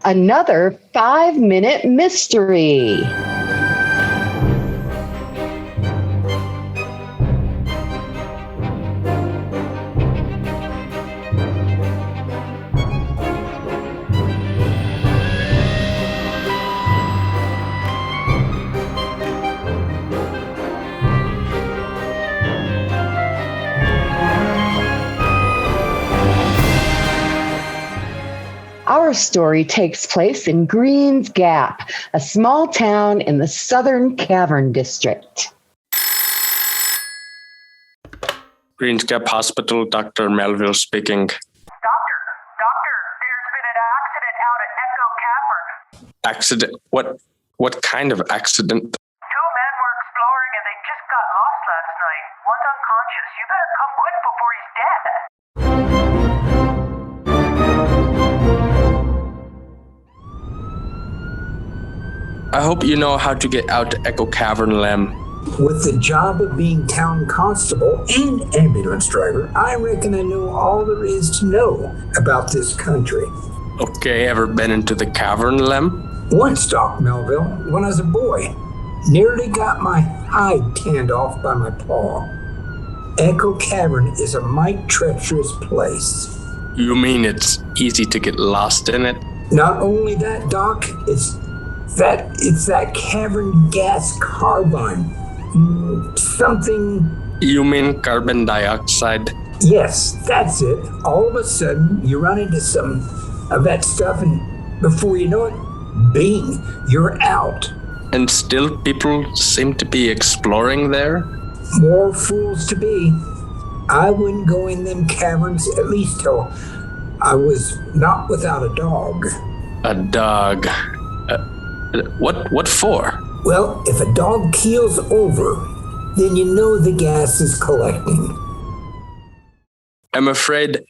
Another 5-minute mystery. Our story takes place in Green's Gap, a small town in the Southern Cavern District. Green's Gap Hospital, Dr. Melville speaking. Doctor, there's been an accident out at Echo Cavern. Accident? What kind of accident? 2 men were exploring and they just got lost last night. One's unconscious. You better come quick before he's dead. I hope you know how to get out to Echo Cavern, Lem. With the job of being town constable and ambulance driver, I reckon I know all there is to know about this country. Okay, ever been into the cavern, Lem? Once, Doc Melville, when I was a boy, nearly got my hide tanned off by my paw. Echo Cavern is a mighty treacherous place. You mean it's easy to get lost in it? Not only that, Doc, it's that cavern gas carbine. Something... You mean carbon dioxide? Yes, that's it. All of a sudden, you run into some of that stuff, and before you know it, bing, you're out. And still people seem to be exploring there? More fools to be. I wouldn't go in them caverns, at least till I was not without a dog. A dog? What for? Well, if a dog keels over, then you know the gas is collecting. I'm afraid,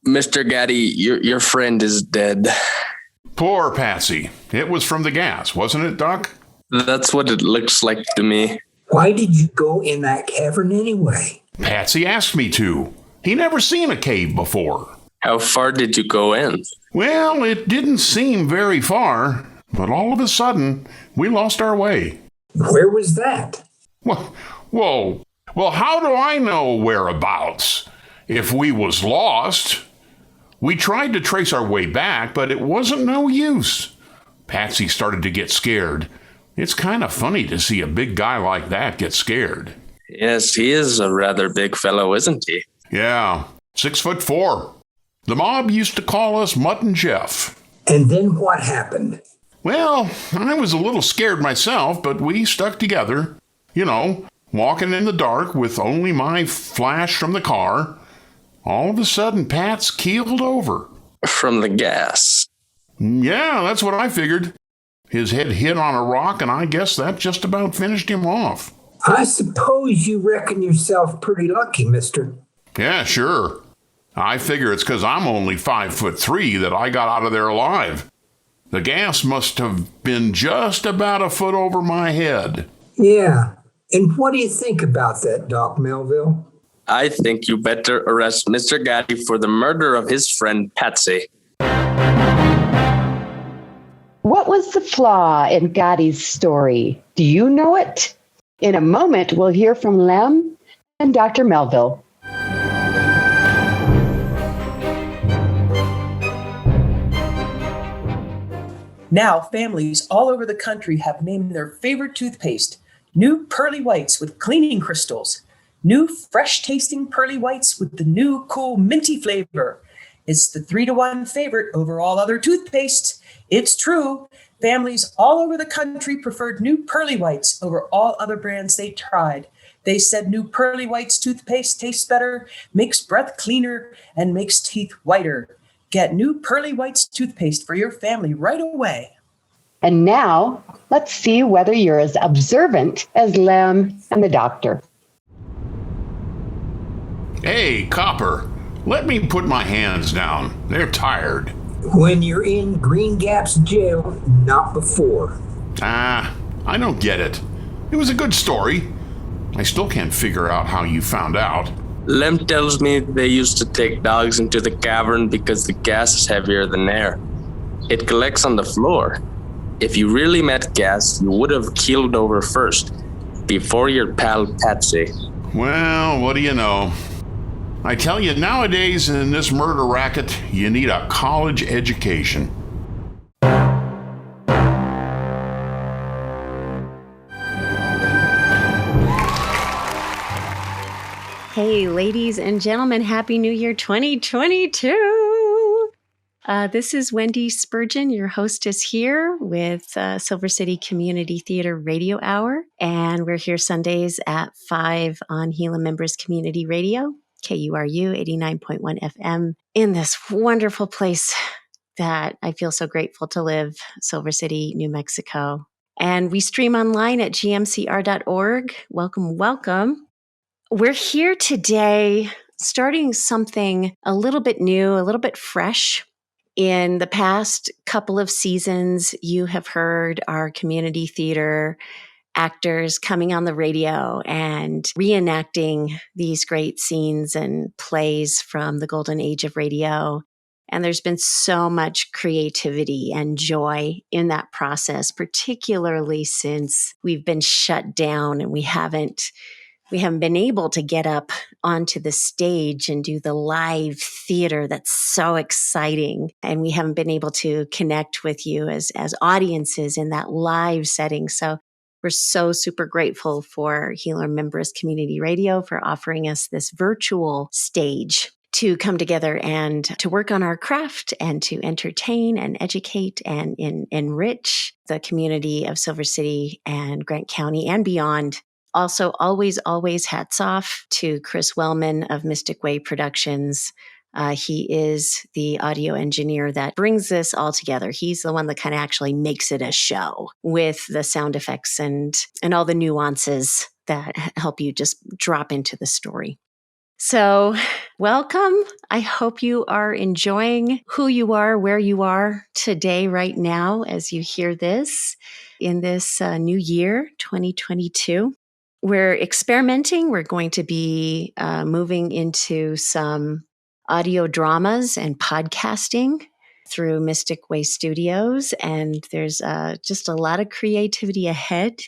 Mr. Gaddy, your friend is dead. Poor Patsy. It was from the gas, wasn't it, Doc? That's what it looks like to me. Why did you go in that cavern anyway? Patsy asked me to. He never seen a cave before. How far did you go in? Well, it didn't seem very far, but all of a sudden, we lost our way. Where was that? Well, how do I know whereabouts? If we was lost, we tried to trace our way back, but it wasn't no use. Patsy started to get scared. It's kind of funny to see a big guy like that get scared. Yes, he is a rather big fellow, isn't he? Yeah, 6'4". The mob used to call us Mutt and Jeff. And then what happened? Well, I was a little scared myself, but we stuck together. You know, walking in the dark with only my flash from the car. All of a sudden, Pat's keeled over. From the gas? Yeah, that's what I figured. His head hit on a rock, and I guess that just about finished him off. I suppose you reckon yourself pretty lucky, mister. Yeah, sure. I figure it's 'cause I'm only 5'3" that I got out of there alive. The gas must have been just about a foot over my head. Yeah. And what do you think about that, Doc Melville? I think you better arrest Mr. Gaddy for the murder of his friend Patsy. What was the flaw in Gaddy's story? Do you know it? In a moment, we'll hear from Lem and Dr. Melville. Now, families all over the country have named their favorite toothpaste new Pearly Whites with cleaning crystals, new fresh-tasting Pearly Whites with the new cool minty flavor. It's the 3-to-1 favorite over all other toothpastes. It's true. Families all over the country preferred new Pearly Whites over all other brands they tried. They said new Pearly Whites toothpaste tastes better, makes breath cleaner, and makes teeth whiter. Get new Pearly Whites toothpaste for your family right away. And now, let's see whether you're as observant as Lem and the doctor. Hey, Copper, let me put my hands down. They're tired. When you're in Green Gap's jail, not before. I don't get it. It was a good story. I still can't figure out how you found out. Lem tells me they used to take dogs into the cavern because the gas is heavier than air. It collects on the floor. If you really met gas, you would have keeled over first, before your pal Patsy. Well, what do you know? I tell you, nowadays in this murder racket, you need a college education. Hey, ladies and gentlemen, Happy New Year 2022. This is Wendy Spurgeon, your hostess here with Silver City Community Theater Radio Hour. And we're here Sundays at 5 on Gila Members Community Radio, KURU 89.1 FM, in this wonderful place that I feel so grateful to live, Silver City, New Mexico. And we stream online at gmcr.org. Welcome, welcome. We're here today starting something a little bit new, a little bit fresh. In the past couple of seasons, you have heard our community theater actors coming on the radio and reenacting these great scenes and plays from the golden age of radio. And there's been so much creativity and joy in that process, particularly since we've been shut down and we haven't been able to get up onto the stage and do the live theater that's so exciting. And we haven't been able to connect with you as audiences in that live setting. So we're so super grateful for Gila Members Community Radio for offering us this virtual stage to come together and to work on our craft and to entertain and educate and enrich the community of Silver City and Grant County and beyond. Also, always hats off to Chris Wellman of Mystic Way Productions. He is the audio engineer that brings this all together. He's the one that kind of actually makes it a show with the sound effects and all the nuances that help you just drop into the story. So, welcome. I hope you are enjoying who you are, where you are today, right now, as you hear this in this new year, 2022. We're experimenting. We're going to be moving into some audio dramas and podcasting through Mystic Way Studios. And there's just a lot of creativity ahead.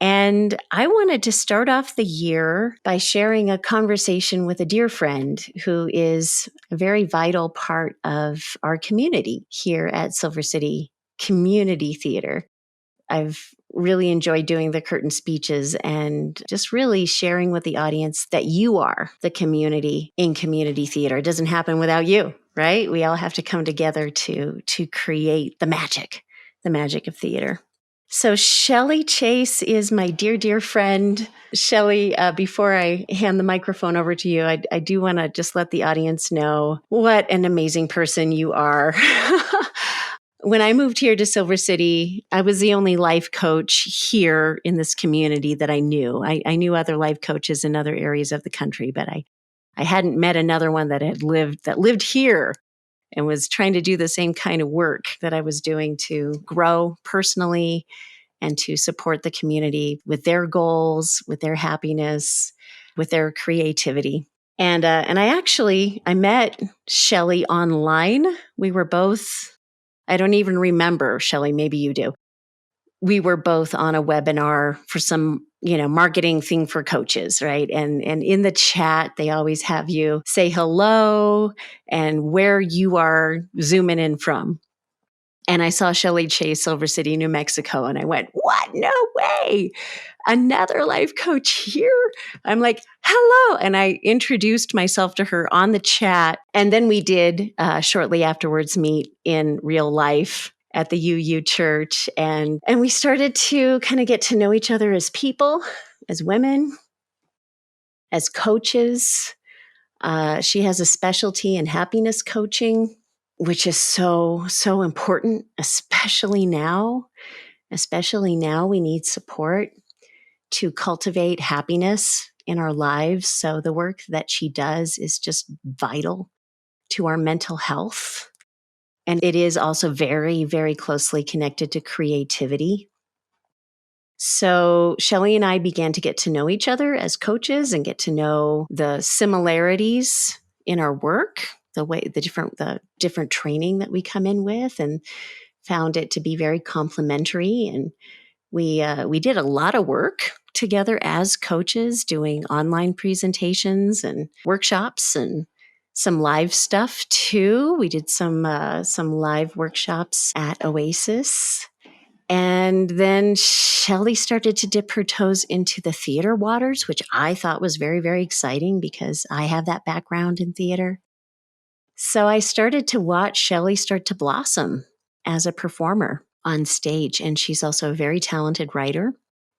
And I wanted to start off the year by sharing a conversation with a dear friend who is a very vital part of our community here at Silver City Community Theater. I've really enjoyed doing the curtain speeches and just really sharing with the audience that you are the community in community theater. It doesn't happen without you, right? We all have to come together to create the magic of theater. So Chellee Chase is my dear friend. Chellee, before I hand the microphone over to you, I do want to just let the audience know what an amazing person you are. When I moved here to Silver City, I was the only life coach here in this community that I knew. I knew other life coaches in other areas of the country, but I hadn't met another one that lived here and was trying to do the same kind of work that I was doing to grow personally and to support the community with their goals, with their happiness, with their creativity. And I met Chellee online. We were both, I don't even remember, Chellee, maybe you do. We were both on a webinar for some, marketing thing for coaches, right? And in the chat, they always have you say hello and where you are zooming in from. And I saw Chellee Chase, Silver City, New Mexico, and I went, what? No way. Another life coach here? I'm like, hello. And I introduced myself to her on the chat. And then we did shortly afterwards meet in real life at the UU church. And we started to kind of get to know each other as people, as women, as coaches. She has a specialty in happiness coaching, which is so important, especially now. Especially now, we need support to cultivate happiness in our lives. So the work that she does is just vital to our mental health. And it is also very, very closely connected to creativity. So Chellee and I began to get to know each other as coaches and get to know the similarities in our work, the different training that we come in with, and found it to be very complementary. And we did a lot of work together as coaches, doing online presentations and workshops and some live stuff too. We did some live workshops at Oasis. And then Chellee started to dip her toes into the theater waters, which I thought was very, very exciting because I have that background in theater. So I started to watch Chellee start to blossom as a performer on stage. And she's also a very talented writer.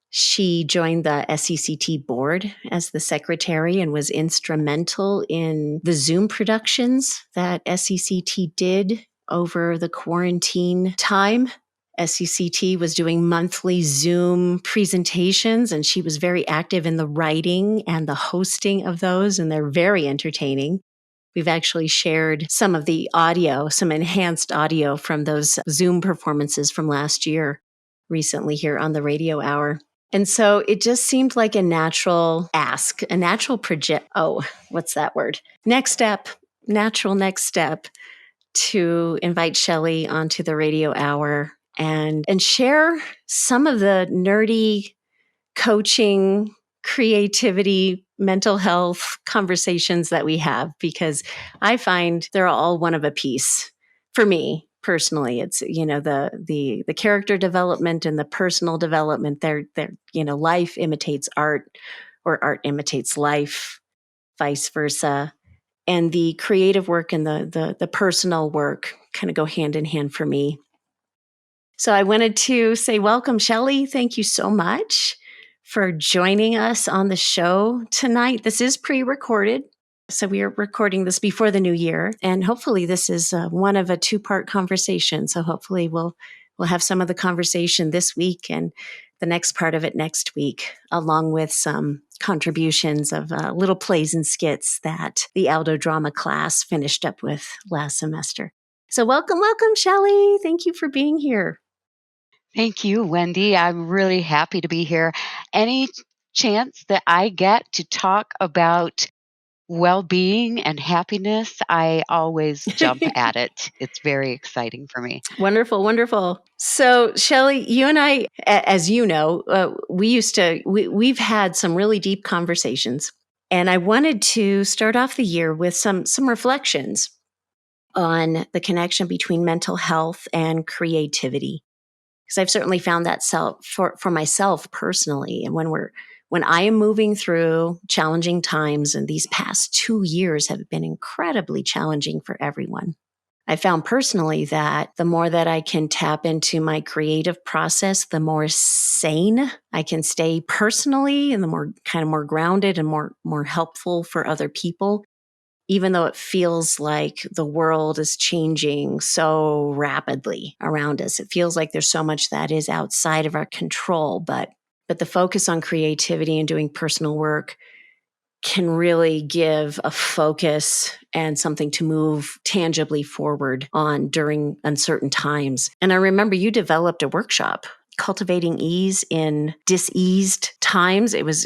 She joined the SECT board as the secretary and was instrumental in the Zoom productions that SECT did over the quarantine time. SECT was doing monthly Zoom presentations, and she was very active in the writing and the hosting of those, and they're very entertaining. We've actually shared some of the audio, some enhanced audio from those Zoom performances from last year recently here on the Radio Hour. And so it just seemed like a natural ask, a natural project. Oh, what's that word? Natural next step to invite Chellee onto the Radio Hour and share some of the nerdy coaching, creativity, mental health conversations that we have, because I find they're all one of a piece for me personally. It's, the character development and the personal development. They're life imitates art, or art imitates life, vice versa. And the creative work and the personal work kind of go hand in hand for me. So I wanted to say welcome, Chellee. Thank you so much for joining us on the show tonight. This is pre-recorded, so we are recording this before the new year, and hopefully this is one of a two-part conversation. So hopefully we'll have some of the conversation this week and the next part of it next week, along with some contributions of little plays and skits that the Aldo Drama class finished up with last semester. So welcome, Chellee. Thank you for being here. Thank you, Wendy. I'm really happy to be here. Any chance that I get to talk about well-being and happiness, I always jump at it. It's very exciting for me. Wonderful, wonderful. So, Chellee, you and I, as you know, we've had some really deep conversations, and I wanted to start off the year with some reflections on the connection between mental health and creativity. Because I've certainly found that for myself personally. And when I am moving through challenging times, and these past 2 years have been incredibly challenging for everyone, I found personally that the more that I can tap into my creative process, the more sane I can stay personally, and the more grounded and more helpful for other people. Even though it feels like the world is changing so rapidly around us, it feels like there's so much that is outside of our control. But the focus on creativity and doing personal work can really give a focus and something to move tangibly forward on during uncertain times. And I remember you developed a workshop, Cultivating Ease in Diseased Times. It was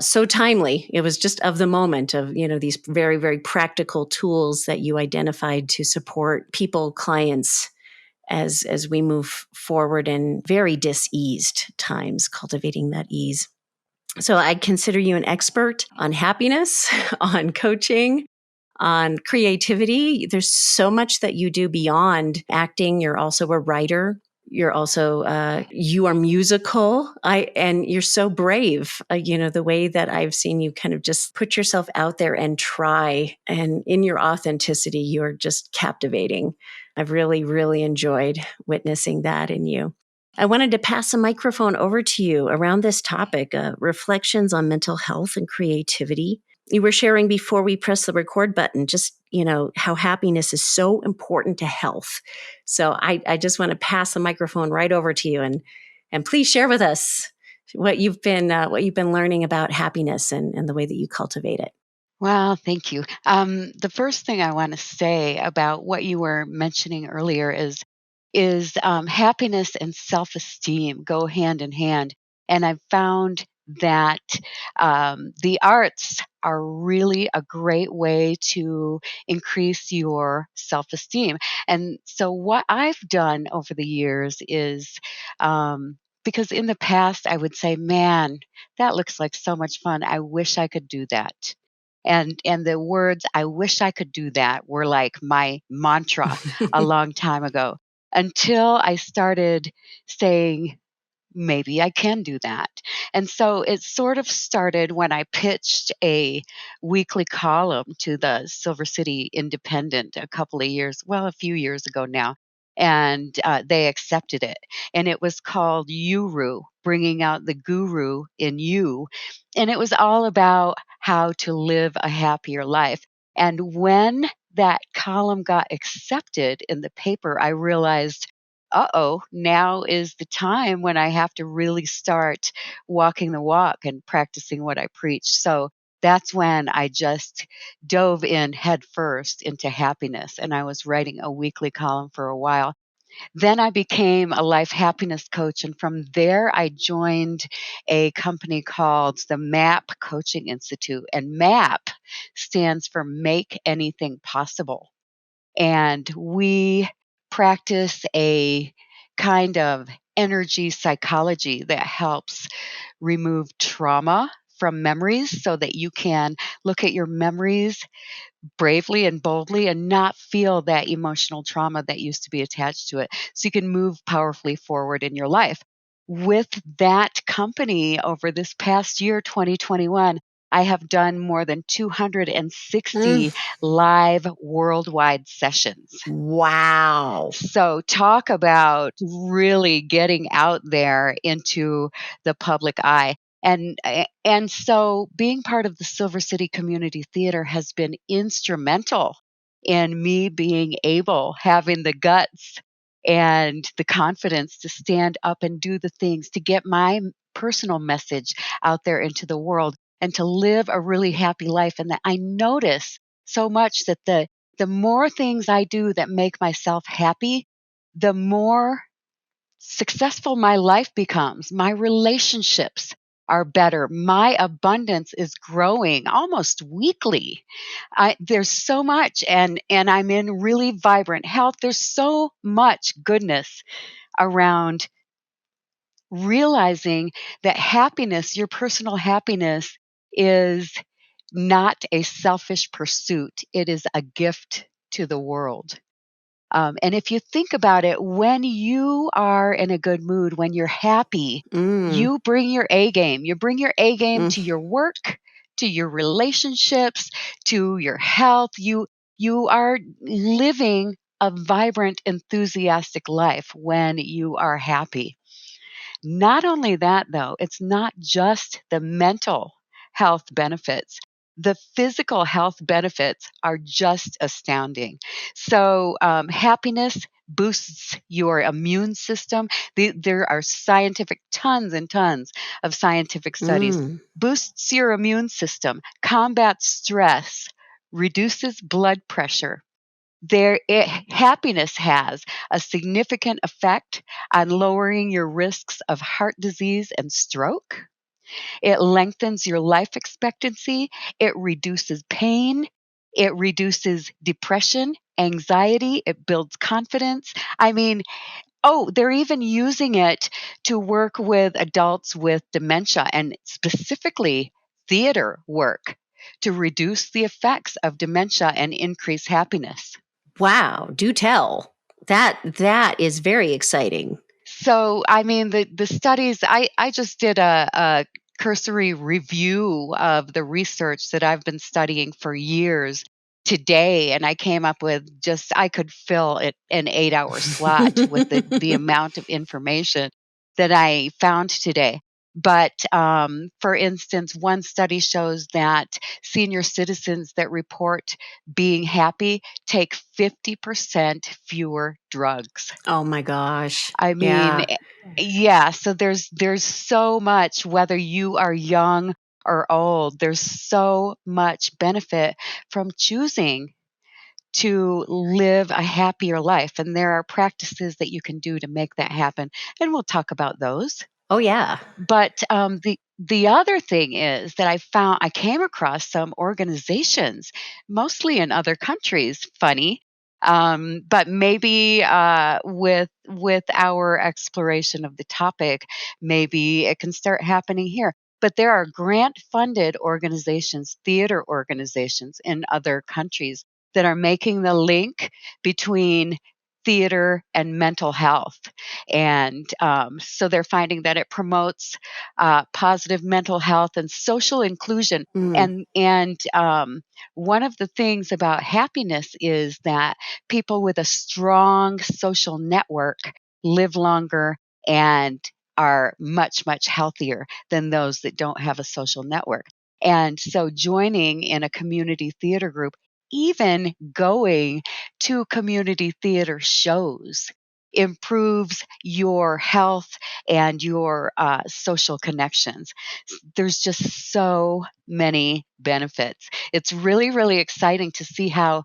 so timely. It was just of the moment of, these very, very practical tools that you identified to support people, clients, as we move forward in very diseased times, cultivating that ease. So I consider you an expert on happiness, on coaching, on creativity. There's so much that you do beyond acting. You're also a writer. You're also, you are musical, and you're so brave, the way that I've seen you kind of just put yourself out there and try, and in your authenticity, you're just captivating. I've really, really enjoyed witnessing that in you. I wanted to pass the microphone over to you around this topic, reflections on mental health and creativity. You were sharing before we press the record button, just, how happiness is so important to health. So I just want to pass the microphone right over to you, and please share with us what you've been learning about happiness and the way that you cultivate it. Well, thank you. The first thing I want to say about what you were mentioning earlier is is happiness and self-esteem go hand in hand. And I've found that the arts are really a great way to increase your self-esteem. And so what I've done over the years is, because in the past I would say, man, that looks like so much fun. I wish I could do that. And the words "I wish I could do that" were like my mantra a long time ago, until I started saying, maybe I can do that. And so it sort of started when I pitched a weekly column to the Silver City Independent a few years ago now. And they accepted it. And it was called Uru, bringing out the guru in you. And it was all about how to live a happier life. And when that column got accepted in the paper, I realized, now is the time when I have to really start walking the walk and practicing what I preach. So that's when I just dove in head first into happiness. And I was writing a weekly column for a while. Then I became a life happiness coach. And from there, I joined a company called the MAP Coaching Institute. And MAP stands for Make Anything Possible. And we practice a kind of energy psychology that helps remove trauma from memories so that you can look at your memories bravely and boldly and not feel that emotional trauma that used to be attached to it, so you can move powerfully forward in your life. With that company over this past year, 2021, I have done more than 260 live worldwide sessions. Wow. So talk about really getting out there into the public eye. And so being part of the Silver City Community Theater has been instrumental in me being able, having the guts and the confidence to stand up and do the things to get my personal message out there into the world and to live a really happy life. And that I notice so much that the more things I do that make myself happy, the more successful my life becomes. My relationships are better. My abundance is growing almost weekly. There's so much, and I'm in really vibrant health. There's so much goodness around realizing that happiness, your personal happiness, is not a selfish pursuit. It is a gift to the world. And if you think about it, when you are in a good mood, when you're happy, you bring your A game. You bring your A game to your work, to your relationships, to your health. You are living a vibrant, enthusiastic life when you are happy. Not only that, though, it's not just the mental health benefits. The physical health benefits are just astounding. So, happiness boosts your immune system. There are tons and tons of scientific studies. Boosts your immune system, combats stress, reduces blood pressure. Happiness has a significant effect on lowering your risks of heart disease and stroke. It lengthens your life expectancy. It reduces pain. It reduces depression, anxiety. It builds confidence. I mean, they're even using it to work with adults with dementia and specifically theater work to reduce the effects of dementia and increase happiness. Wow, do tell. That is very exciting. So, I mean, the studies, I just did a cursory review of the research that I've been studying for years today, and I came up with I could fill it an 8-hour slot with the amount of information that I found today. But for instance, one study shows that senior citizens that report being happy take 50% fewer drugs. Oh my gosh. I mean, yeah, so there's so much, whether you are young or old, there's so much benefit from choosing to live a happier life. And there are practices that you can do to make that happen. And we'll talk about those. Oh, yeah. But the other thing is that I came across some organizations, mostly in other countries, funny, but maybe with our exploration of the topic, maybe it can start happening here. But there are grant-funded organizations, theater organizations in other countries that are making the link between theater and mental health. And so they're finding that it promotes positive mental health and social inclusion. Mm. And one of the things about happiness is that people with a strong social network live longer and are much, much healthier than those that don't have a social network. And so joining in a community theater group, even going to community theater shows, improves your health and your social connections. There's just so many benefits. It's really, really exciting to see how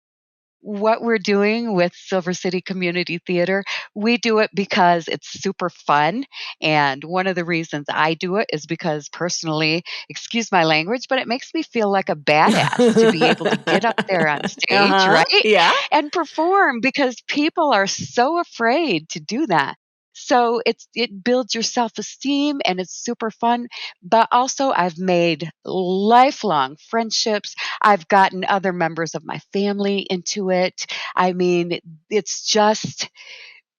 what we're doing with Silver City Community Theater, we do it because it's super fun. And one of the reasons I do it is because personally, excuse my language, but it makes me feel like a badass to be able to get up there on stage, Uh-huh. right? Yeah. And perform, because people are so afraid to do that. So it builds your self-esteem and it's super fun. But also I've made lifelong friendships. I've gotten other members of my family into it. I mean, it's just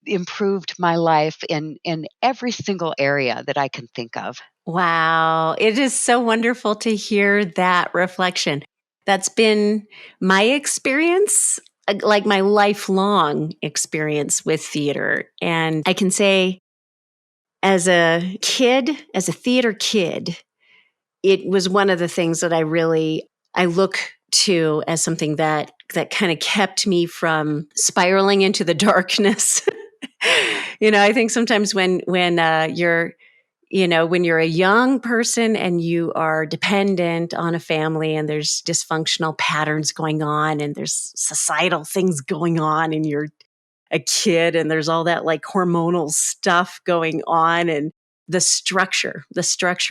improved my life in every single area that I can think of. Wow. It is so wonderful to hear that reflection. That's been my experience, like my lifelong experience with theater. And I can say, as a kid, as a theater kid, it was one of the things that I look to as something that kind of kept me from spiraling into the darkness. I think sometimes when you're when you're a young person and you are dependent on a family and there's dysfunctional patterns going on and there's societal things going on and you're a kid and there's all that like hormonal stuff going on, and the structure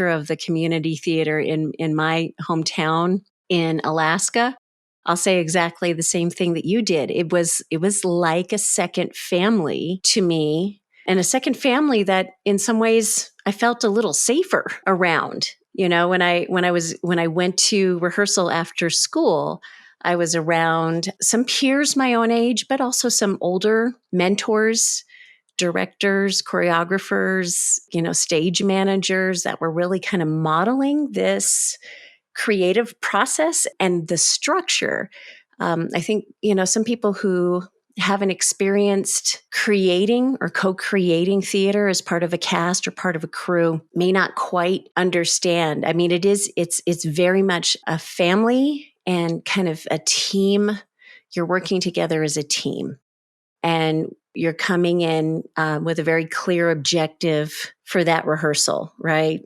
of the community theater in my hometown in Alaska, I'll say exactly the same thing that you did. It was like a second family to me, and a second family that in some ways I felt a little safer around. When I went to rehearsal after school, I was around some peers my own age, but also some older mentors, directors, choreographers, stage managers that were really kind of modeling this creative process and the structure. I think, some people who haven't experienced creating or co-creating theater as part of a cast or part of a crew may not quite understand. I mean, it's very much a family and kind of a team. You're working together as a team, and you're coming in with a very clear objective for that rehearsal, right?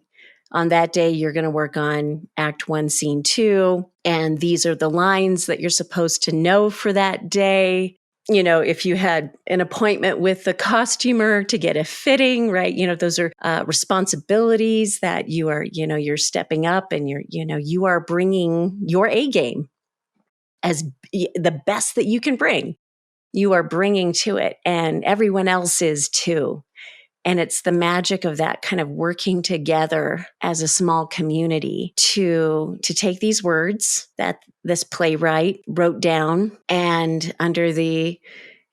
On that day, you're going to work on Act 1, Scene 2, and these are the lines that you're supposed to know for that day. If you had an appointment with the costumer to get a fitting, right? Those are responsibilities that you're stepping up, and you are bringing your A game as the best that you can bring. You are bringing to it, and everyone else is too. And it's the magic of that kind of working together as a small community to take these words that this playwright wrote down, and under the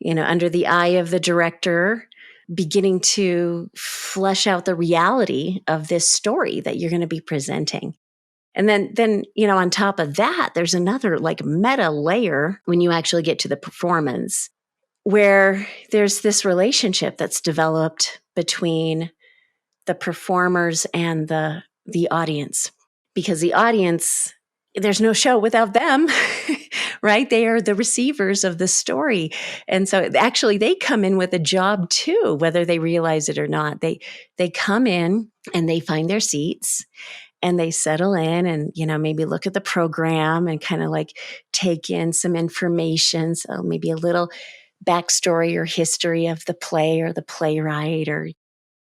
eye of the director, beginning to flesh out the reality of this story that you're going to be presenting. And then on top of that, there's another like meta layer when you actually get to the performance, where there's this relationship that's developed between the performers and the audience. Because the audience, there's no show without them, right? They are the receivers of the story. And so actually they come in with a job too, whether they realize it or not. They come in and they find their seats, and they settle in and, maybe look at the program and kind of like take in some information. So maybe a little backstory or history of the play or the playwright, or,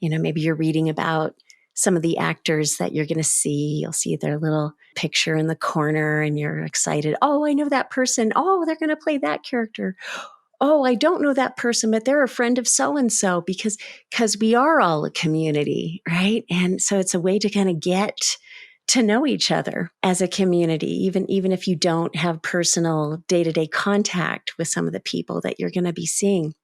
maybe you're reading about some of the actors that you're going to see. You'll see their little picture in the corner and you're excited. Oh, I know that person. Oh, they're going to play that character. Oh, I don't know that person, but they're a friend of so-and-so, because we are all a community, right? And so it's a way to kind of get to know each other as a community, even if you don't have personal day-to-day contact with some of the people that you're going to be seeing.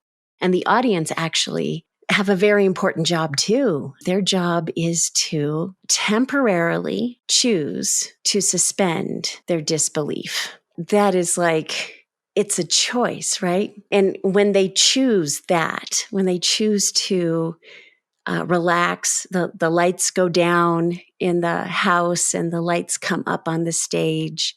And the audience actually have a very important job too. Their job is to temporarily choose to suspend their disbelief. That is like, it's a choice, right? And when they choose that, when they choose to relax, the lights go down in the house and the lights come up on the stage,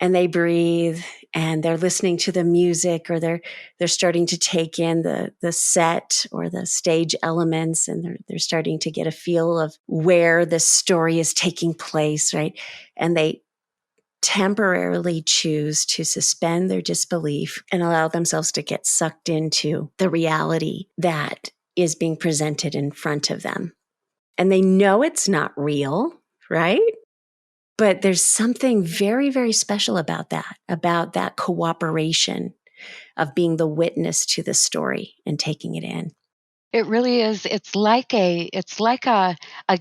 and they breathe and they're listening to the music, or they're starting to take in the set or the stage elements, and they're starting to get a feel of where the story is taking place, right? And they temporarily choose to suspend their disbelief and allow themselves to get sucked into the reality that is being presented in front of them. And they know it's not real, right? But there's something very, very special about that cooperation of being the witness to the story and taking it in. It really is. It's like a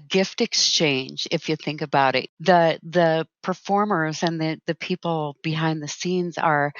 gift exchange, if you think about it. The performers and the people behind the scenes are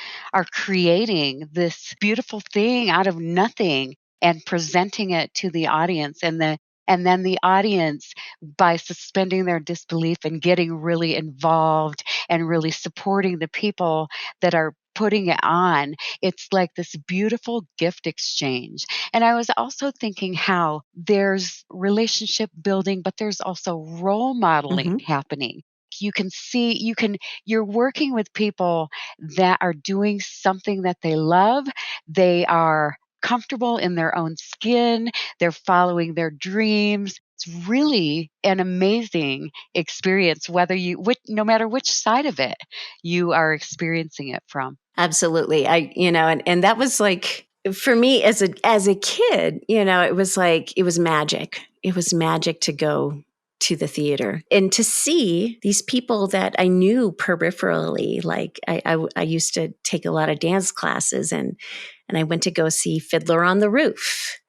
creating this beautiful thing out of nothing and presenting it to the audience, and then the audience, by suspending their disbelief and getting really involved and really supporting the people that are putting it on, it's like this beautiful gift exchange. And I was also thinking how there's relationship building, but there's also role modeling happening. You're working with people that are doing something that they love. They are comfortable in their own skin. They're following their dreams. It's really an amazing experience, no matter which side of it you are experiencing it from. Absolutely. And that was like, for me as a kid, it was magic. It was magic to go to the theater and to see these people that I knew peripherally. Like I used to take a lot of dance classes, and I went to go see Fiddler on the Roof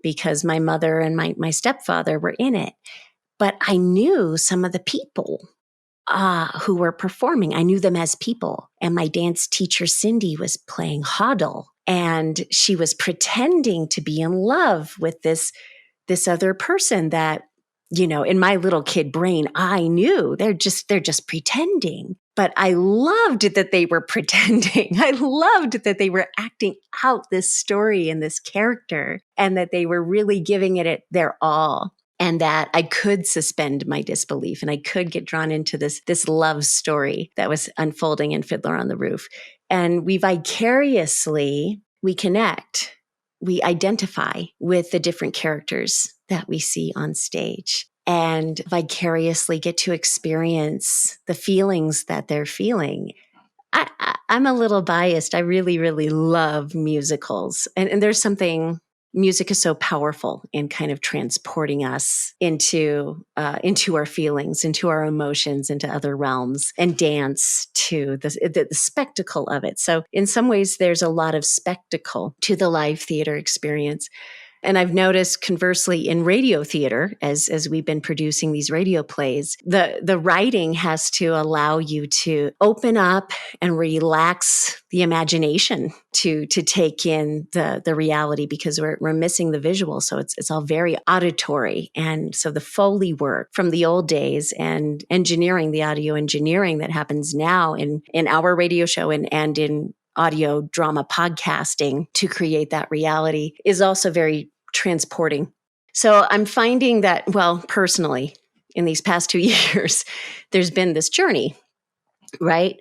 because my mother and my stepfather were in it. But I knew some of the people who were performing. I knew them as people. And my dance teacher, Cindy, was playing Hodel, and she was pretending to be in love with this other person that, in my little kid brain, I knew they're just pretending. But I loved that they were pretending. I loved that they were acting out this story and this character, and that they were really giving it their all. And that I could suspend my disbelief and I could get drawn into this love story that was unfolding in Fiddler on the Roof. And we connect, we identify with the different characters that we see on stage, and vicariously get to experience the feelings that they're feeling. I'm a little biased. I really, really love musicals. And there's something... Music is so powerful in kind of transporting us into our feelings, into our emotions, into other realms, and dance to the spectacle of it. So in some ways, there's a lot of spectacle to the live theater experience. And I've noticed conversely in radio theater, as we've been producing these radio plays, the writing has to allow you to open up and relax the imagination to take in the reality, because we're missing the visual. So it's all very auditory. And so the Foley work from the old days and engineering, the audio engineering that happens now in our radio show and in audio drama podcasting to create that reality is also very transporting. So I'm finding that, well, personally, in these past 2 years, there's been this journey, right?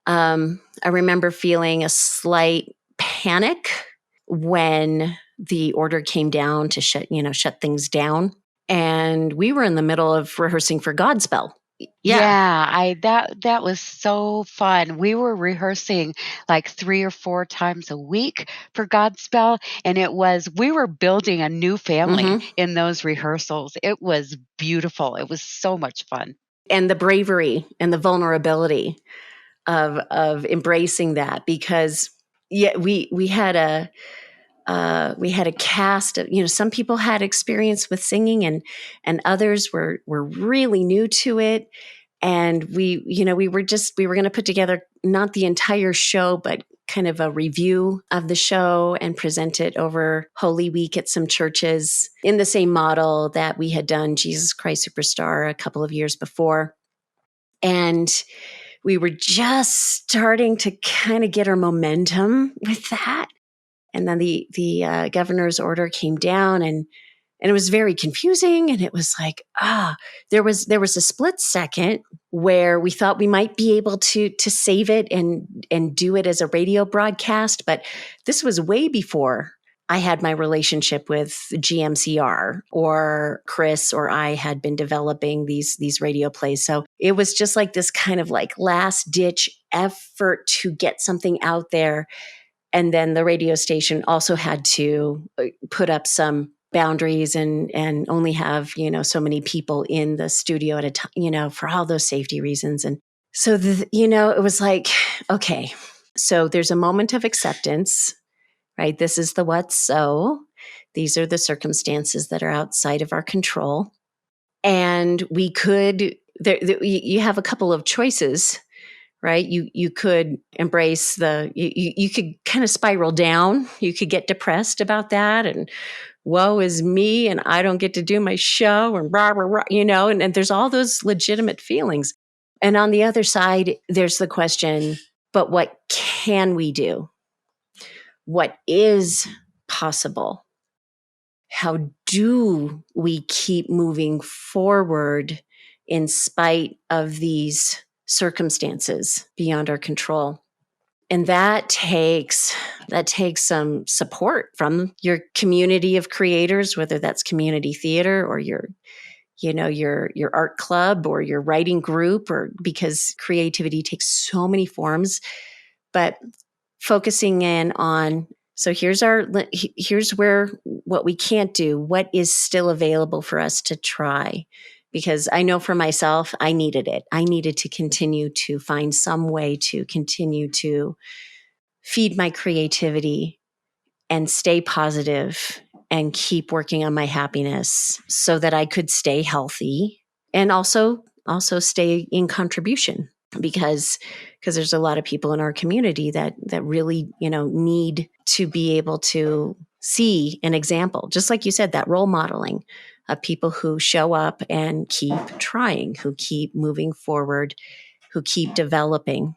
I remember feeling a slight panic when the order came down to shut things down. and we were in the middle of rehearsing for Godspell. Yeah, that was so fun. We were rehearsing like 3 or 4 times a week for Godspell, and we were building a new family in those rehearsals. It was beautiful. It was so much fun. And the bravery and the vulnerability of embracing that, because we had a cast of, some people had experience with singing, and others were really new to it. And we were going to put together not the entire show, but kind of a review of the show and present it over Holy Week at some churches in the same model that we had done Jesus Christ Superstar a couple of years before. And we were just starting to kind of get our momentum with that. And then the governor's order came down, and it was very confusing. And it was like, there was a split second where we thought we might be able to save it and do it as a radio broadcast. But this was way before I had my relationship with GMCR, or Chris or I had been developing these radio plays. So it was just like this kind of like last ditch effort to get something out there. And then the radio station also had to put up some boundaries and only have, so many people in the studio at a time, for all those safety reasons. And so, it was like, okay, so there's a moment of acceptance, right? This is the what so. These are the circumstances that are outside of our control. And we could, you have a couple of choices, right? You could embrace you could kind of spiral down. You could get depressed about that, and woe is me, and I don't get to do my show, and rah, rah, rah, and there's all those legitimate feelings. And on the other side, there's the question, but what can we do? What is possible? How do we keep moving forward in spite of these circumstances beyond our control? And that takes some support from your community of creators, whether that's community theater or your art club or your writing group, or because creativity takes so many forms. But focusing in on, so here's where what we can't do, what is still available for us to try. Because I know for myself, I needed it. I needed to continue to find some way to continue to feed my creativity and stay positive and keep working on my happiness so that I could stay healthy and also stay in contribution. Because there's a lot of people in our community that really, need to be able to see an example, just like you said, that role modeling of people who show up and keep trying, who keep moving forward, who keep developing.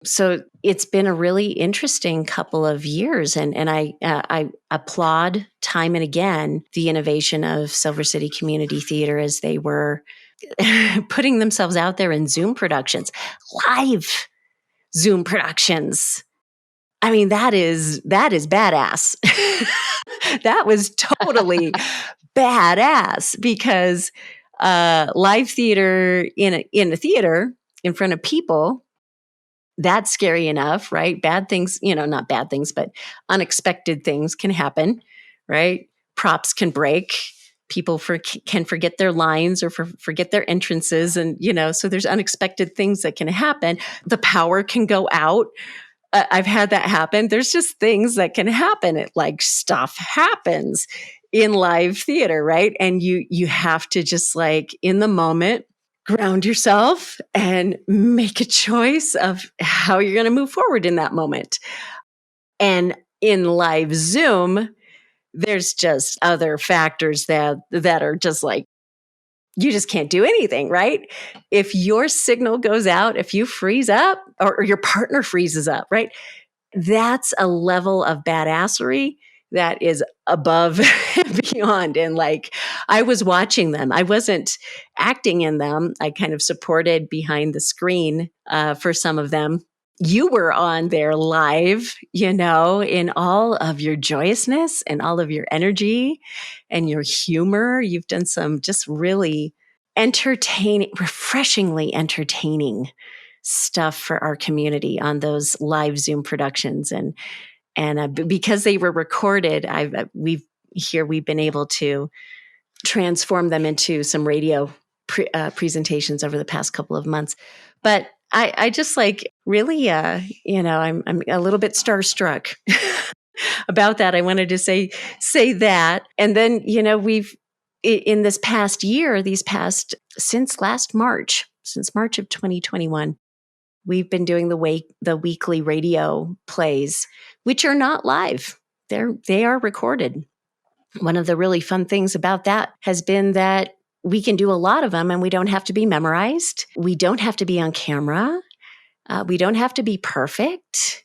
So it's been a really interesting couple of years, and I applaud time and again the innovation of Silver City Community Theater as they were putting themselves out there in Zoom productions, live Zoom productions. I mean, that is badass. That was totally badass, because live theater in a theater in front of people, that's scary enough, right? Bad things, not bad things, but unexpected things can happen, right? Props can break. People can forget their lines or forget their entrances. And, so there's unexpected things that can happen. The power can go out. I've had that happen. There's just things that can happen. Stuff happens in live theater, right? And you have to just in the moment, ground yourself and make a choice of how you're going to move forward in that moment. And in live Zoom, there's just other factors that are just you just can't do anything, right? If your signal goes out, if you freeze up or your partner freezes up, right? That's a level of badassery that is above and beyond. And I was watching them. I wasn't acting in them. I kind of supported behind the screen for some of them. you were on there live, in all of your joyousness and all of your energy and your humor. You've done some just really refreshingly entertaining stuff for our community on those live Zoom productions. And because they were recorded, we've been able to transform them into some radio presentations over the past couple of months. But I just really, I'm a little bit starstruck about that. I wanted to say that. And then, we've, in this past year, since March of 2021, we've been doing the weekly radio plays, which are not live. They are recorded. One of the really fun things about that has been that we can do a lot of them and we don't have to be memorized. We don't have to be on camera. We don't have to be perfect.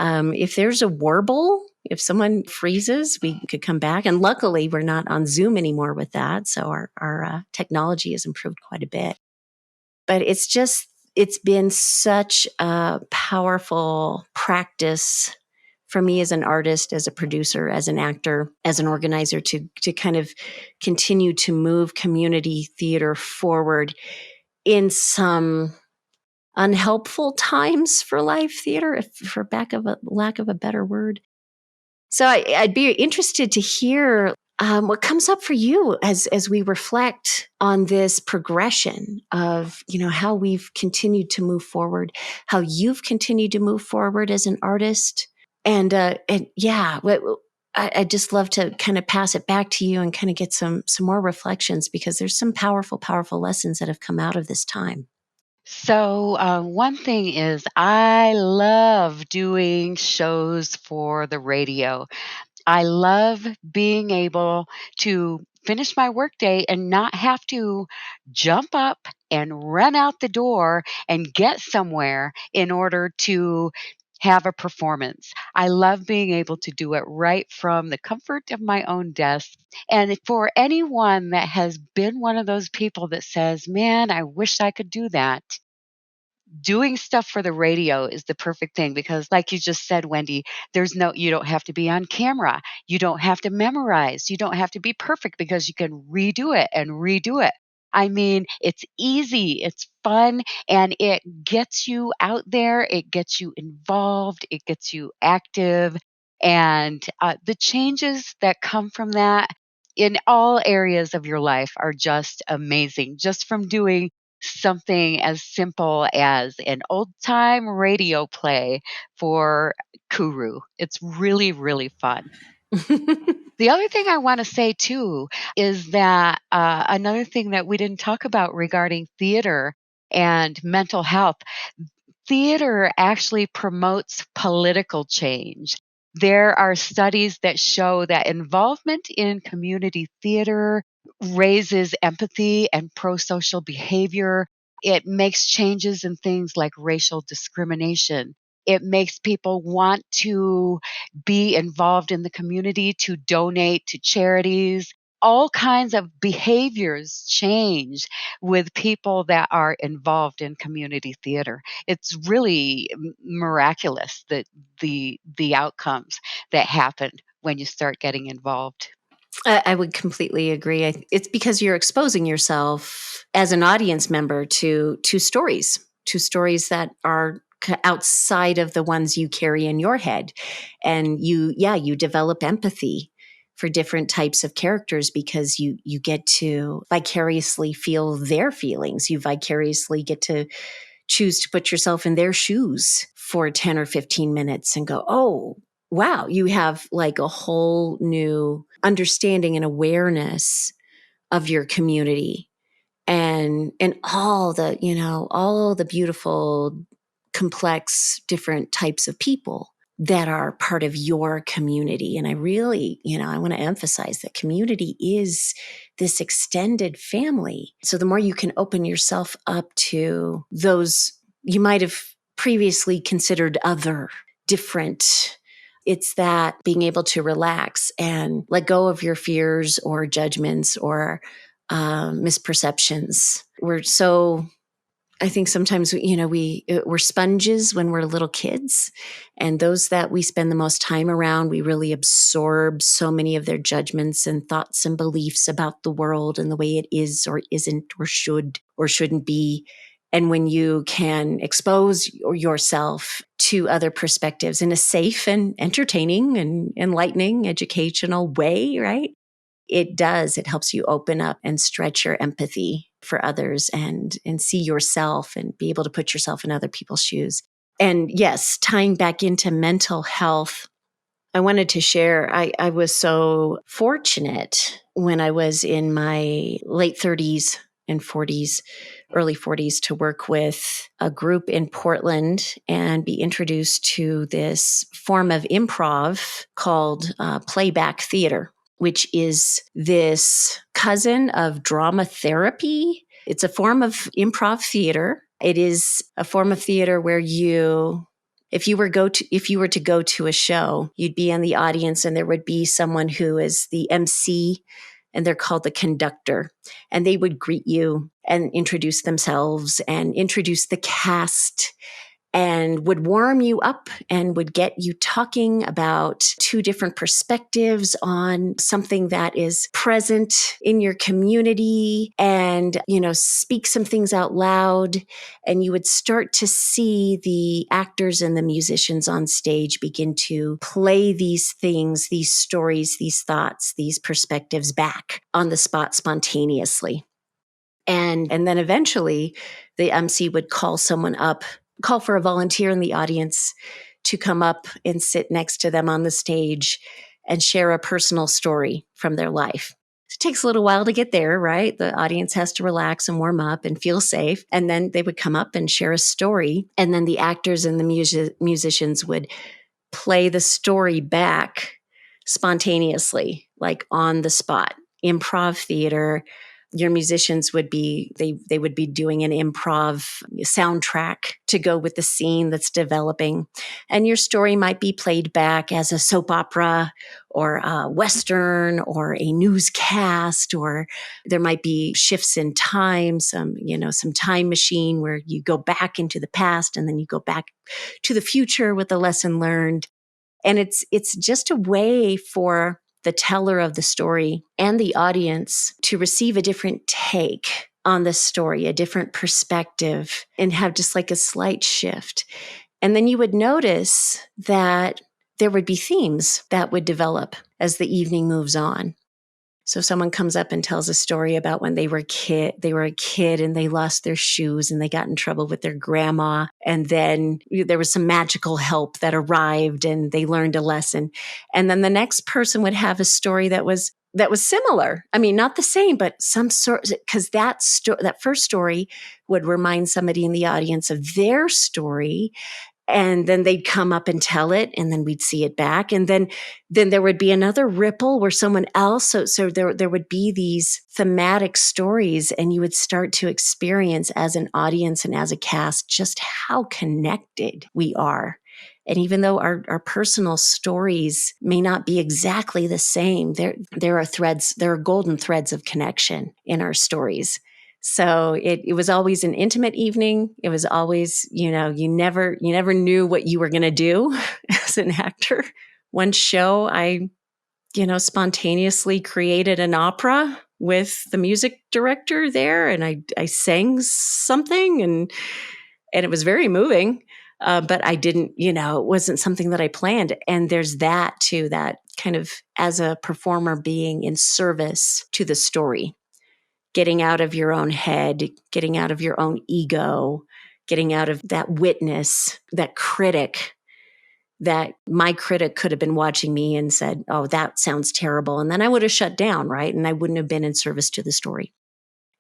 If there's a warble, if someone freezes, we could come back. And luckily, we're not on Zoom anymore with that. So our technology has improved quite a bit. But it's been such a powerful practice for me as an artist, as a producer, as an actor, as an organizer, to kind of continue to move community theater forward in some unhelpful times for live theater, for lack of a better word. So I'd be interested to hear what comes up for you as we reflect on this progression of, how we've continued to move forward, how you've continued to move forward as an artist. And yeah, I'd just love to kind of pass it back to you and kind of get some more reflections, because there's some powerful, powerful lessons that have come out of this time. So, one thing is I love doing shows for the radio. I love being able to finish my workday and not have to jump up and run out the door and get somewhere in order to have a performance. I love being able to do it right from the comfort of my own desk. And for anyone that has been one of those people that says, man, I wish I could do that, doing stuff for the radio is the perfect thing, because like you just said, Wendy, you don't have to be on camera. You don't have to memorize. You don't have to be perfect, because you can redo it and redo it. I mean, it's easy, it's fun, and it gets you out there. It gets you involved. It gets you active. And the changes that come from that in all areas of your life are just amazing. Just from doing something as simple as an old time radio play for Kuru. It's really, really fun. The other thing I want to say too is that another thing that we didn't talk about regarding theater and mental health, theater actually promotes political change. There are studies that show that involvement in community theater raises empathy and pro-social behavior. It makes changes in things like racial discrimination. It makes people want to be involved in the community, to donate to charities. All kinds of behaviors change with people that are involved in community theater. It's really miraculous that the outcomes that happen when you start getting involved. I would completely agree. It's because you're exposing yourself as an audience member to stories that are outside of the ones you carry in your head. And you develop empathy for different types of characters, because you get to vicariously feel their feelings. You vicariously get to choose to put yourself in their shoes for 10 or 15 minutes and go, oh, wow, you have like a whole new understanding and awareness of your community and all the beautiful, complex, different types of people that are part of your community. And I really, I want to emphasize that community is this extended family. So the more you can open yourself up to those you might have previously considered other, different, it's that being able to relax and let go of your fears or judgments or misperceptions. We're so I think sometimes, we're sponges when we're little kids, and those that we spend the most time around, we really absorb so many of their judgments and thoughts and beliefs about the world and the way it is or isn't or should or shouldn't be. And when you can expose yourself to other perspectives in a safe and entertaining and enlightening, educational way, right? It helps you open up and stretch your empathy for others and see yourself and be able to put yourself in other people's shoes. And yes, tying back into mental health, I wanted to share, I was so fortunate when I was in my late 30s and 40s, early 40s, to work with a group in Portland and be introduced to this form of improv called Playback Theater, which is this cousin of drama therapy. It's a form of improv theater. It is a form of theater where if you were to go to a show, you'd be in the audience and there would be someone who is the MC, and they're called the conductor, and they would greet you and introduce themselves and introduce the cast and would warm you up and would get you talking about two different perspectives on something that is present in your community and, speak some things out loud. And you would start to see the actors and the musicians on stage begin to play these things, these stories, these thoughts, these perspectives back on the spot spontaneously. And then eventually the MC would call for a volunteer in the audience to come up and sit next to them on the stage and share a personal story from their life. It takes a little while to get there, right? The audience has to relax and warm up and feel safe. And then they would come up and share a story. And then the actors and the musicians would play the story back spontaneously, like on the spot. Improv theater. Your musicians would be doing an improv soundtrack to go with the scene that's developing. And your story might be played back as a soap opera or a Western or a newscast, or there might be shifts in time, some time machine where you go back into the past and then you go back to the future with a lesson learned. And it's just a way for the teller of the story and the audience to receive a different take on the story, a different perspective, and have just like a slight shift. And then you would notice that there would be themes that would develop as the evening moves on. So someone comes up and tells a story about when they were a kid and they lost their shoes and they got in trouble with their grandma. And then there was some magical help that arrived and they learned a lesson. And then the next person would have a story that was similar. I mean, not the same, but some sort, because that first story would remind somebody in the audience of their story. And then they'd come up and tell it, and then we'd see it back. And then there would be another ripple where someone else, so there would be these thematic stories, and you would start to experience as an audience and as a cast just how connected we are. And even though our personal stories may not be exactly the same, there are golden threads of connection in our stories. So it was always an intimate evening. It was always, you never knew what you were going to do as an actor. One show, I, spontaneously created an opera with the music director there, and I sang something, and it was very moving. But I didn't, it wasn't something that I planned. And there's that too, that kind of as a performer being in service to the story. Getting out of your own head, getting out of your own ego, getting out of that witness, that critic, that my critic could have been watching me and said, oh, that sounds terrible. And then I would have shut down, right? And I wouldn't have been in service to the story.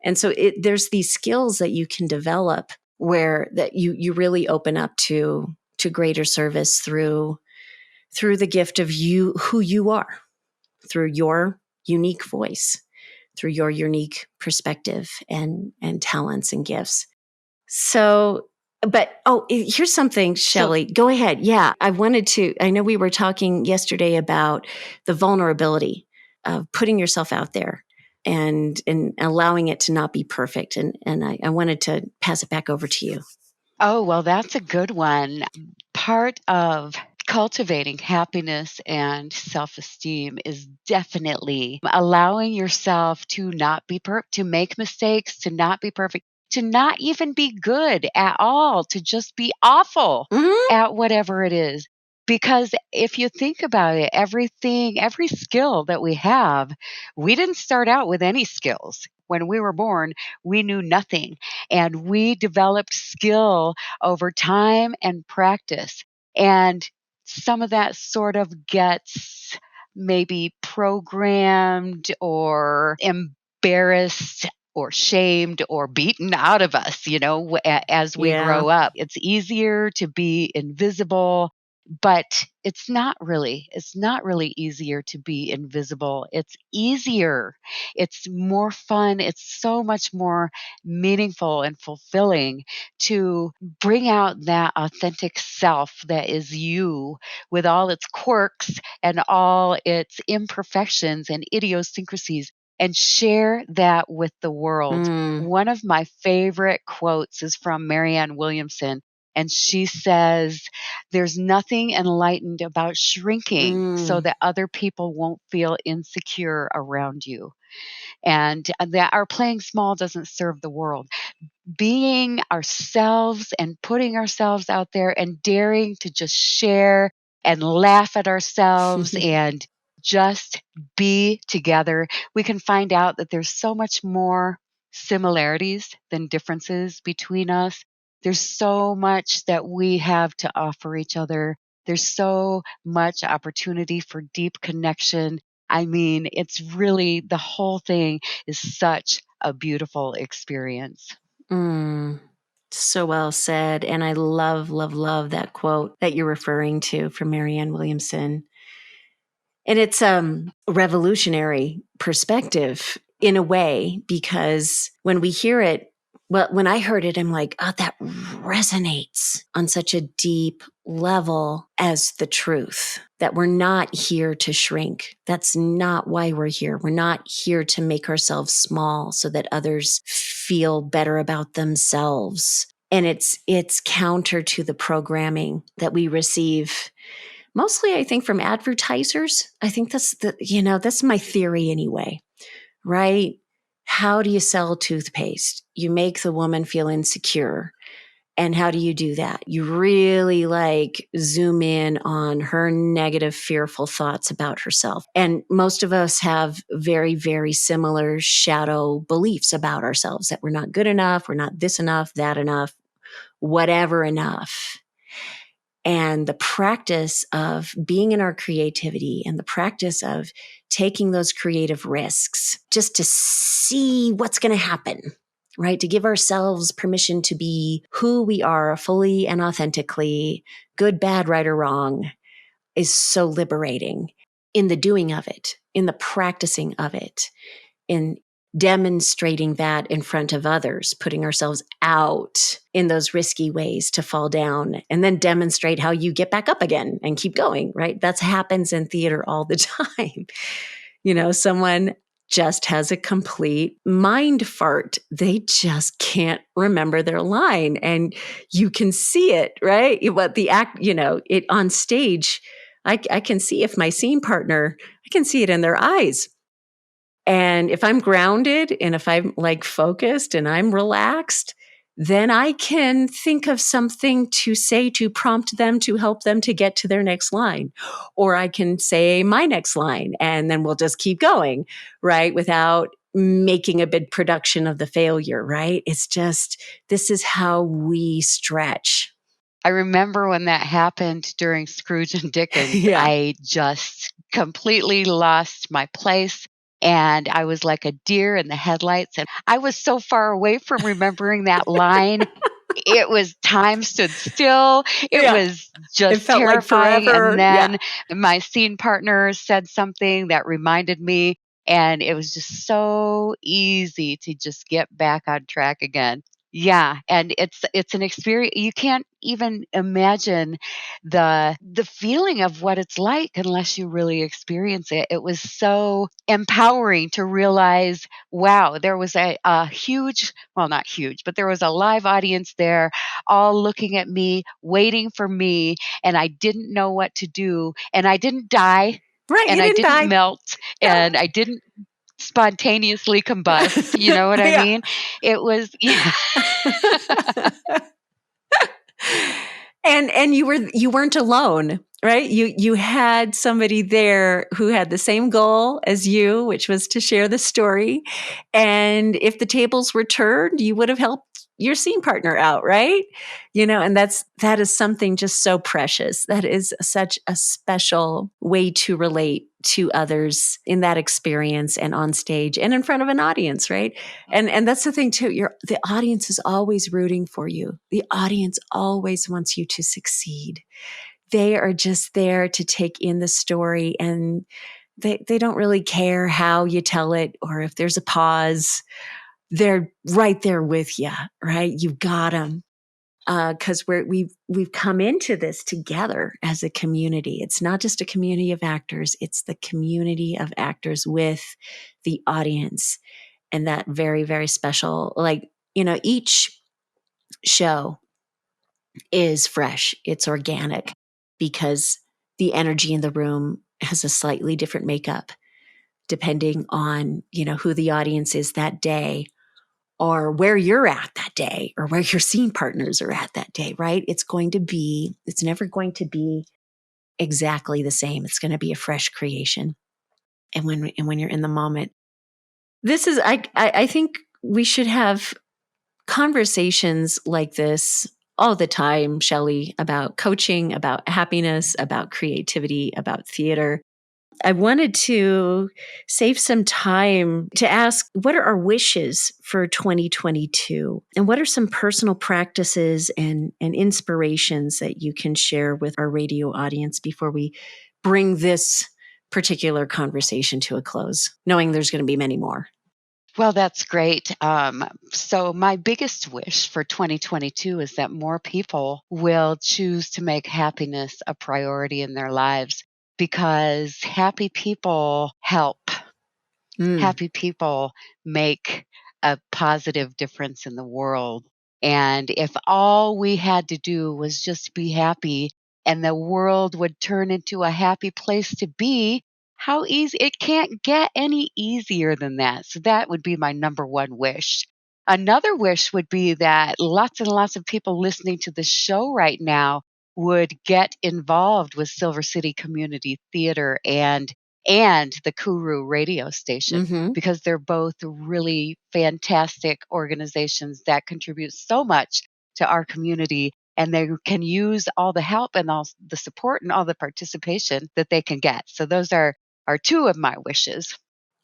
And so there's these skills that you can develop where that you really open up to greater service through the gift of who you are, through your unique voice, through your unique perspective and talents and gifts. So, here's something, Chellee. Go ahead. Yeah, I know we were talking yesterday about the vulnerability of putting yourself out there, and allowing it to not be perfect. And I wanted to pass it back over to you. Oh, well, that's a good one. Part of cultivating happiness and self-esteem is definitely allowing yourself to not be perfect, to make mistakes, to not be perfect, to not even be good at all, to just be awful at whatever it is. Because if you think about it, every skill that we have, we didn't start out with any skills. When we were born, we knew nothing, and we developed skill over time and practice. And some of that sort of gets maybe programmed or embarrassed or shamed or beaten out of us, as we Yeah. grow up. It's easier to be invisible, but it's not really. It's not really easier to be invisible. It's easier. It's more fun. It's so much more meaningful and fulfilling to bring out that authentic self that is you, with all its quirks and all its imperfections and idiosyncrasies, and share that with the world. One of my favorite quotes is from Marianne Williamson, and she says, "There's nothing enlightened about shrinking so that other people won't feel insecure around you." And that our playing small doesn't serve the world. Being ourselves and putting ourselves out there and daring to just share and laugh at ourselves and just be together, we can find out that there's so much more similarities than differences between us. There's so much that we have to offer each other. There's so much opportunity for deep connection. I mean, it's really, the whole thing is such a beautiful experience. So well said. And I love, love, love that quote that you're referring to from Marianne Williamson. And it's a revolutionary perspective in a way, because when we hear it, well, when I heard it, I'm like, oh, that resonates on such a deep level as the truth, that we're not here to shrink. That's not why we're here. We're not here to make ourselves small so that others feel better about themselves. And it's counter to the programming that we receive, mostly, I think, from advertisers. I think that's my theory anyway, right? How do you sell toothpaste? You make the woman feel insecure. And how do you do that? You really zoom in on her negative, fearful thoughts about herself. And most of us have very, very similar shadow beliefs about ourselves, that we're not good enough, we're not this enough, that enough, whatever enough. And the practice of being in our creativity and the practice of taking those creative risks just to see what's going to happen, right? To give ourselves permission to be who we are fully and authentically, good, bad, right, or wrong, is so liberating in the doing of it, in the practicing of it, in demonstrating that in front of others, putting ourselves out in those risky ways to fall down, and then demonstrate how you get back up again and keep going, right? That happens in theater all the time. Someone just has a complete mind fart. They just can't remember their line. And you can see it, right? What the act, it on stage, I can see, if my scene partner, I can see it in their eyes. And if I'm grounded and if I'm focused and I'm relaxed, then I can think of something to say to prompt them, to help them to get to their next line. Or I can say my next line, and then we'll just keep going, right? Without making a big production of the failure, right? It's just, this is how we stretch. I remember when that happened during Scrooge and Dickens, Yeah. I just completely lost my place. And I was like a deer in the headlights. And I was so far away from remembering that line. It was, time stood still. It Yeah. was just It felt like terrifying. forever. And then my scene partner said something that reminded me. And it was just so easy to just get back on track again. Yeah, and it's an experience you can't even imagine the feeling of what it's like unless you really experience it. It was so empowering to realize, wow, there was a huge, well, not huge, but there was a live audience there, all looking at me, waiting for me, and I didn't know what to do, and I didn't die, Right. and You I didn't didn't die. melt, and I didn't spontaneously combust, you know what I Yeah. mean? It was yeah. And you weren't alone, right? You had somebody there who had the same goal as you, which was to share the story. And if the tables were turned, you would have helped your scene partner out, right? And that is something just so precious. That is such a special way to relate to others in that experience and on stage and in front of an audience, right? And that's the thing too. The audience is always rooting for you. The audience always wants you to succeed. They are just there to take in the story, and they don't really care how you tell it or if there's a pause. They're right there with you, right? You've got them. Because we've come into this together as a community. It's not just a community of actors; it's the community of actors with the audience, and that very, very special. Each show is fresh; it's organic because the energy in the room has a slightly different makeup depending on who the audience is that day, or where you're at that day, or where your scene partners are at that day, right? It's never going to be exactly the same. It's going to be a fresh creation. And when you're in the moment, I think we should have conversations like this all the time, Chellee, about coaching, about happiness, about creativity, about theater. I wanted to save some time to ask, what are our wishes for 2022? And what are some personal practices and inspirations that you can share with our radio audience before we bring this particular conversation to a close, knowing there's going to be many more? Well, that's great. So my biggest wish for 2022 is that more people will choose to make happiness a priority in their lives, because happy people help. Mm, Happy people make a positive difference in the world. And if all we had to do was just be happy and the world would turn into a happy place to be, how easy it can't get any easier than that. So that would be my number one wish. Another wish would be that lots and lots of people listening to the show right now would get involved with Silver City Community Theater and the Kuru radio station, hmm because they're both really fantastic organizations that contribute so much to our community, and they can use all the help and all the support and all the participation that they can get. So those are two of my wishes.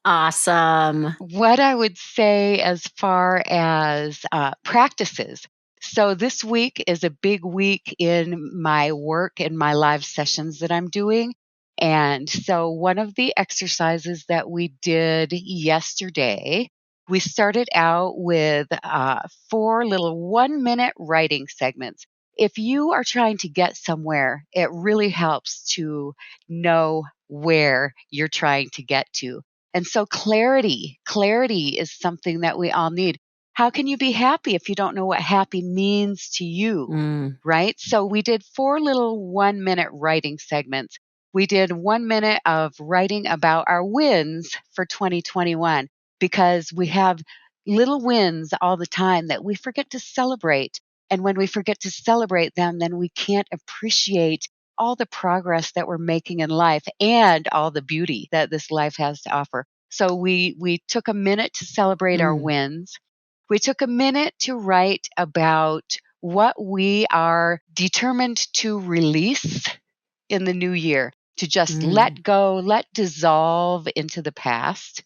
Awesome. What I would say as far as practices. So this week is a big week in my work and my live sessions that I'm doing. And so one of the exercises that we did yesterday, we started out with 4 little 1-minute writing segments. If you are trying to get somewhere, it really helps to know where you're trying to get to. And so clarity is something that we all need. How can you be happy if you don't know what happy means to you? Mm, Right? So we did 4 little 1-minute writing segments. We did 1 minute of writing about our wins for 2021, because we have little wins all the time that we forget to celebrate. And when we forget to celebrate them, then we can't appreciate all the progress that we're making in life and all the beauty that this life has to offer. So we took a minute to celebrate our mm, wins. We took a minute to write about what we are determined to release in the new year, to just mm, let go, let dissolve into the past.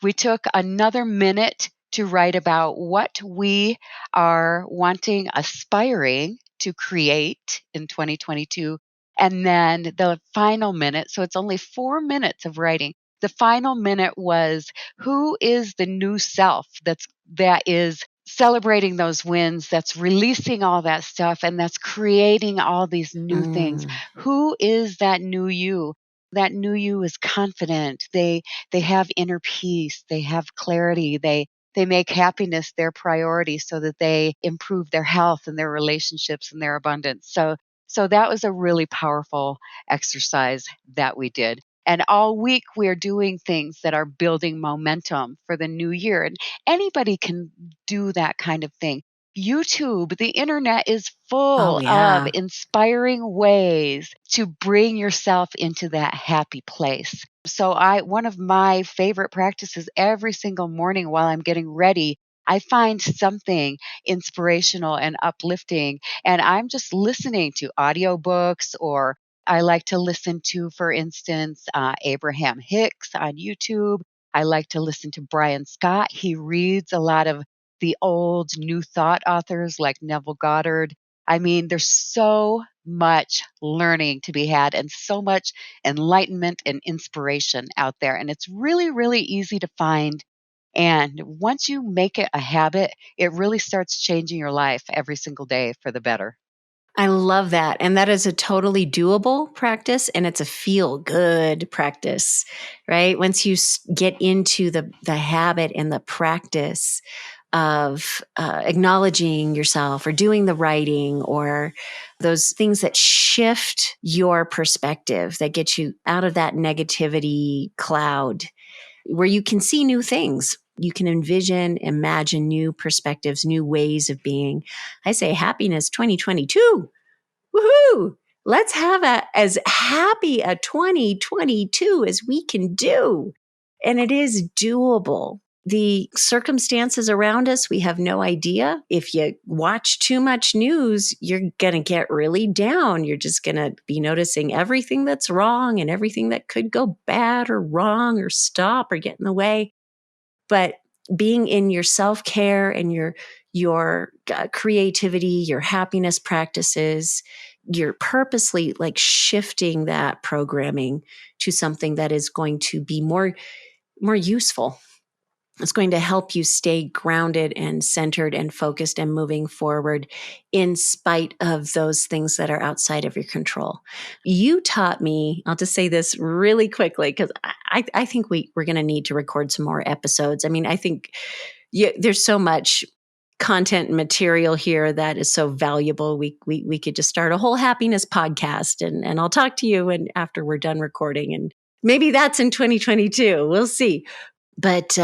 We took another minute to write about what we are wanting, aspiring to create in 2022. And then the final minute, so it's only 4 minutes of writing. The final minute was, who is the new self that is celebrating those wins, that's releasing all that stuff, and that's creating all these new things. Mm. Who is that new you? That new you is confident. They have inner peace. They have clarity. They make happiness their priority so that they improve their health and their relationships and their abundance. So that was a really powerful exercise that we did. And all week we're doing things that are building momentum for the new year. And anybody can do that kind of thing. YouTube, the internet is Oh, full of yeah. inspiring ways to bring yourself into that happy place. So one of my favorite practices every single morning while I'm getting ready, I find something inspirational and uplifting, and I'm just listening to audiobooks, or I like to listen to, for instance, Abraham Hicks on YouTube. I like to listen to Brian Scott. He reads a lot of the old New Thought authors like Neville Goddard. I mean, there's so much learning to be had and so much enlightenment and inspiration out there. And it's really, really easy to find. And once you make it a habit, it really starts changing your life every single day for the better. I love that. And that is a totally doable practice, and it's a feel good practice, right? Once you get into the habit and the practice of acknowledging yourself or doing the writing or those things that shift your perspective, that get you out of that negativity cloud where you can see new things. You can imagine new perspectives, new ways of being. I say happiness 2022. Woohoo! Let's have as happy a 2022 as we can do. And it is doable. The circumstances around us, we have no idea. If you watch too much news, you're going to get really down. You're just going to be noticing everything that's wrong and everything that could go bad or wrong or stop or get in the way. But being in your self-care and your creativity, your happiness practices, you're purposely like shifting that programming to something that is going to be more useful. It's going to help you stay grounded and centered and focused and moving forward in spite of those things that are outside of your control. You taught me, I'll just say this really quickly, because I think we're going to need to record some more episodes. I mean, I think there's so much content and material here that is so valuable. We could just start a whole happiness podcast, and I'll talk to you after we're done recording. And maybe that's in 2022. We'll see. But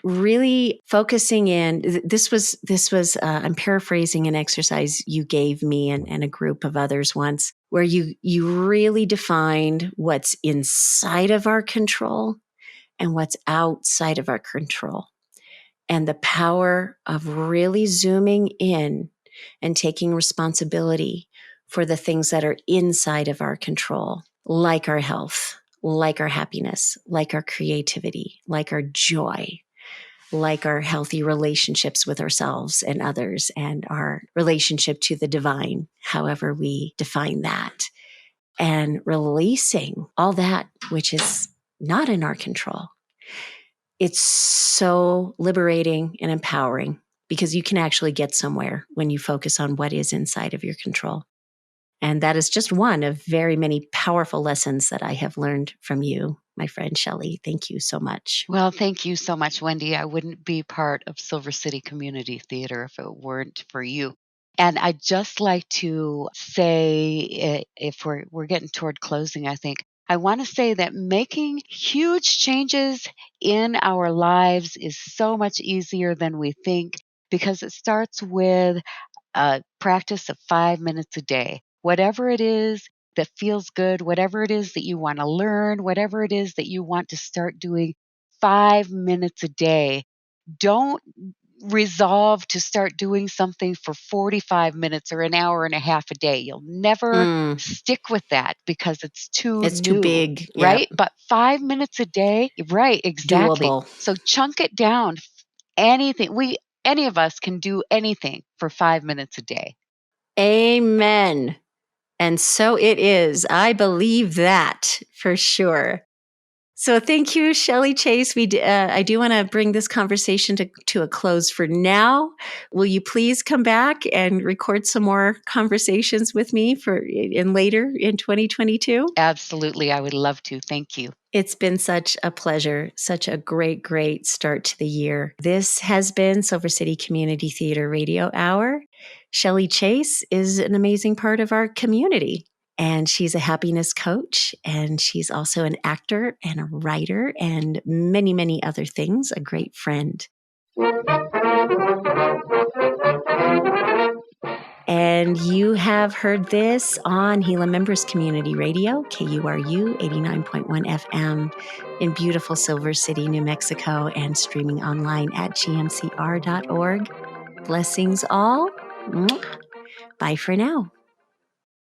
really focusing in, this was I'm paraphrasing an exercise you gave me and a group of others once, where you really defined what's inside of our control and what's outside of our control, and the power of really zooming in and taking responsibility for the things that are inside of our control, like our health, like our happiness, like our creativity, like our joy, like our healthy relationships with ourselves and others, and our relationship to the divine, however we define that, and releasing all that which is not in our control. It's so liberating and empowering, because you can actually get somewhere when you focus on what is inside of your control. And that is just one of very many powerful lessons that I have learned from you, my friend Chellee. Thank you so much. Well, thank you so much, Wendy. I wouldn't be part of Silver City Community Theater if it weren't for you. And I'd just like to say, if we're getting toward closing, I think, I want to say that making huge changes in our lives is so much easier than we think, because it starts with a practice of 5 minutes a day. Whatever it is that feels good, whatever it is that you want to learn, whatever it is that you want to start doing, 5 minutes a day. Don't resolve to start doing something for 45 minutes or an hour and a half a day. You'll never stick with that because it's too It's too new, big, right? But 5 minutes a day, right, exactly. Doable. So chunk it down. Any of us can do anything for 5 minutes a day. Amen. And so it is. I believe that for sure. So thank you, Chellee Chase. I do want to bring this conversation to a close for now. Will you please come back and record some more conversations with me later in 2022? Absolutely. I would love to. Thank you. It's been such a pleasure, such a great, great start to the year. This has been Silver City Community Theater Radio Hour. Chellee Chase is an amazing part of our community. And she's a happiness coach, and she's also an actor and a writer and many, many other things, a great friend. And you have heard this on Gila Members Community Radio, KURU 89.1 FM in beautiful Silver City, New Mexico, and streaming online at gmcr.org. Blessings all. Bye for now.